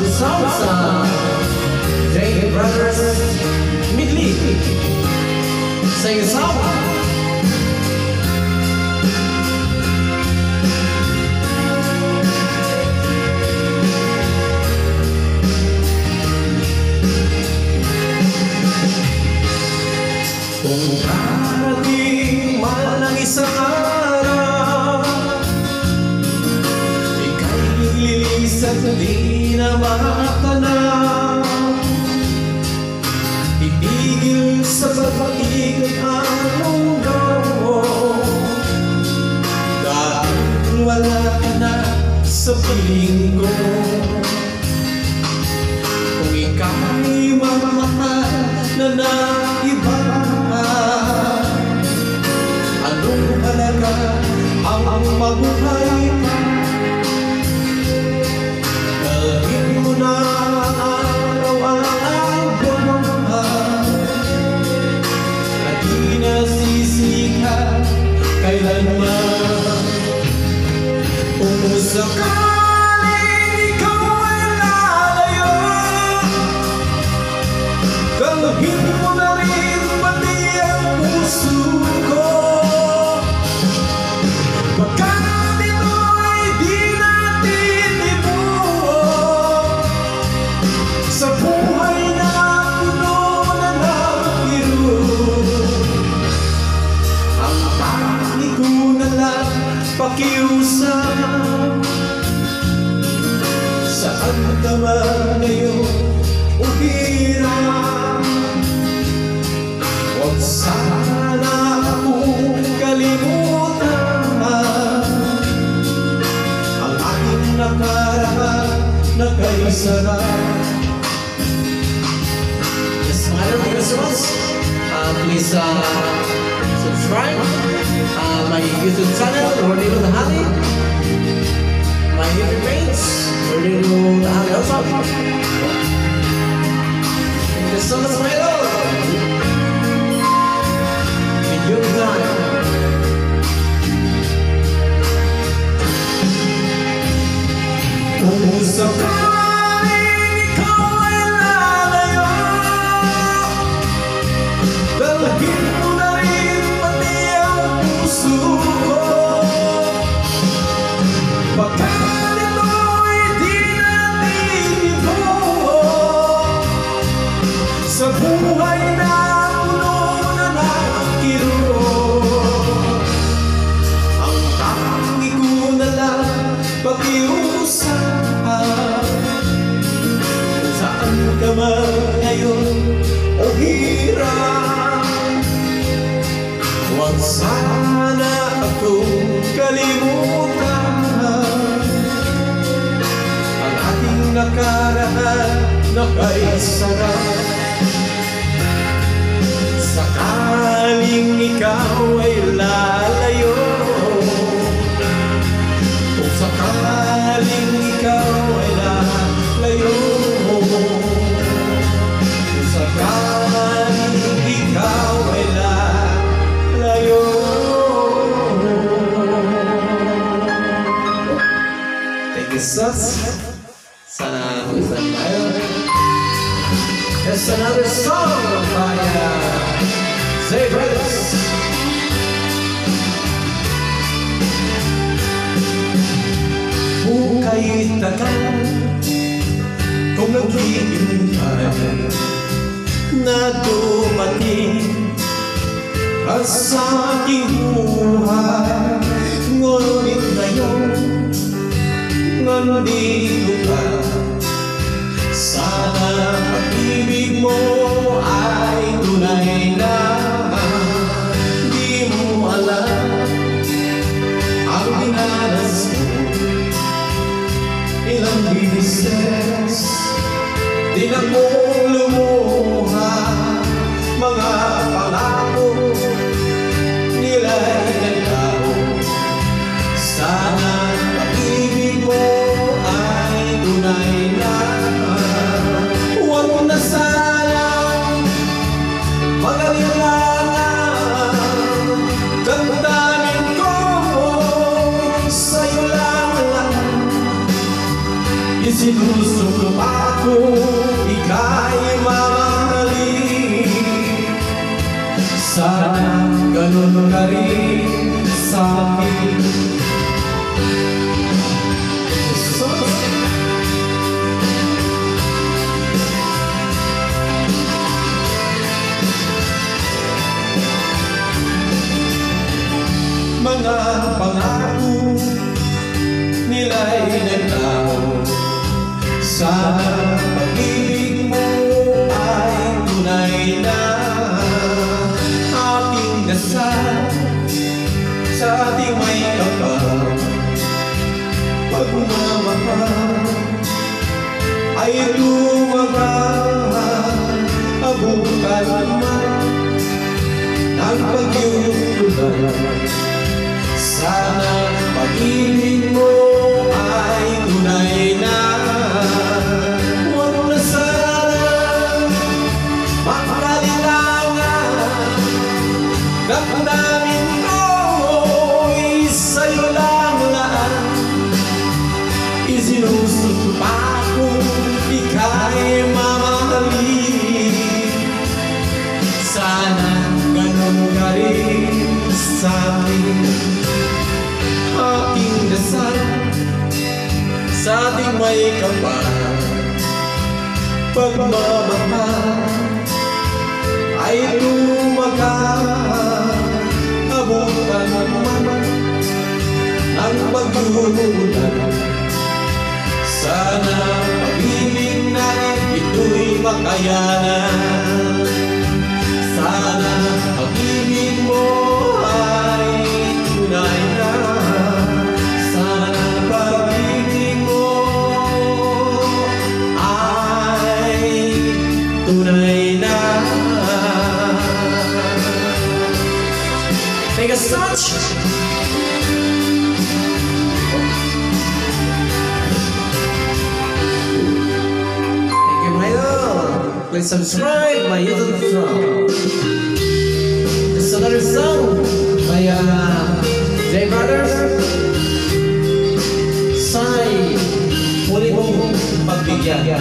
This song Jay Brothers Midley sing a song. Kung darating man ang isang araw, ika'y lilis at di na makatanaw. Itigil sa pag-ibig ang mundo mo, dahil wala ka na sa piling ko. Kung ika'y mamamahal na ng iba, anong halaga ang mabuhay pa? Dalhin mo na araw-araw na di nasisikat kailanman. Kung sakaling ikaw ay lalayo, dalhin mo na rin pati ang puso ko. Pagkat ito ay di natin ibuo sa buhay na puno na ng biro. Ang panig ko na lang pakiusap, saan ka man ngayon o hirap, huwag sana akong kalimutan ang aking nakaraan na kay sarap. Yes, Merry Christmas. Please subscribe my YouTube channel, Rodrigo Tahali. My YouTube page, Rodrigo Tahali also. Thank you so much, my love. In your time. Kung sakaling ikaw ay lalayo, dalhin mo na rin pati ang puso ko. Pagkat ito ay di natin ibuo sa buhay na puno na ng kiro. Ang tangi ko na lang pakiusap, saan ka man ngayon o hirap, huwag sana akong kalimutan ang ating nakaraan na kay sarap. Sakaling ikaw ay lalayo, kung sakaling ikaw ay lalayo, kung sakaling ikaw ay lalayo. Thank you so much. Sana magustuhan tayo. There's another song by Jay Brothers. Hukay takal kung naghihintay na dumating ang sa aking buhay. Ngunit ngayon nandito ka, sana pag-ibig mo ay tunay na. Di mo alam ang dinanas mo, ilang bises di na mo lumuha, mga pangako nila'y naglaho. Sana pag-ibig mo ay tunay na. Huwag mo na sanang mag-alilangan, damdamin ko sa'yo lang. Sinusuko ako, ika'y mamahalin. Sana ganun ka rin sa'kin. Mga pangako nila'y naglaho. Sana pag-ibig mo ay tunay na. Aking dasal sa ating may kapal, pagmamahal ay lumaban. Abutan man ang pagyutulan. Sana pag-ibig mo ay tunay na. Huwag na sana makalilangan. Damdamin ko'y sa'yo lang laan. Isinusuko pa ko, ika'y mamahalin. Sana ganun ka rin sa'kin. Aking dasal sa ating may kapal, pagmamahal ay lumagan. Abutan man ang pag-uulan. Sana pag-ibig natin ito'y makayanan. Sana pag-ibig mo ay tunay na. Sana pag-ibig mo ay tunay na. Thank you so much. Thank you, my love. Please subscribe my YouTube channel. This is another song by J Brothers. Sana'y muli mong pagbigyan.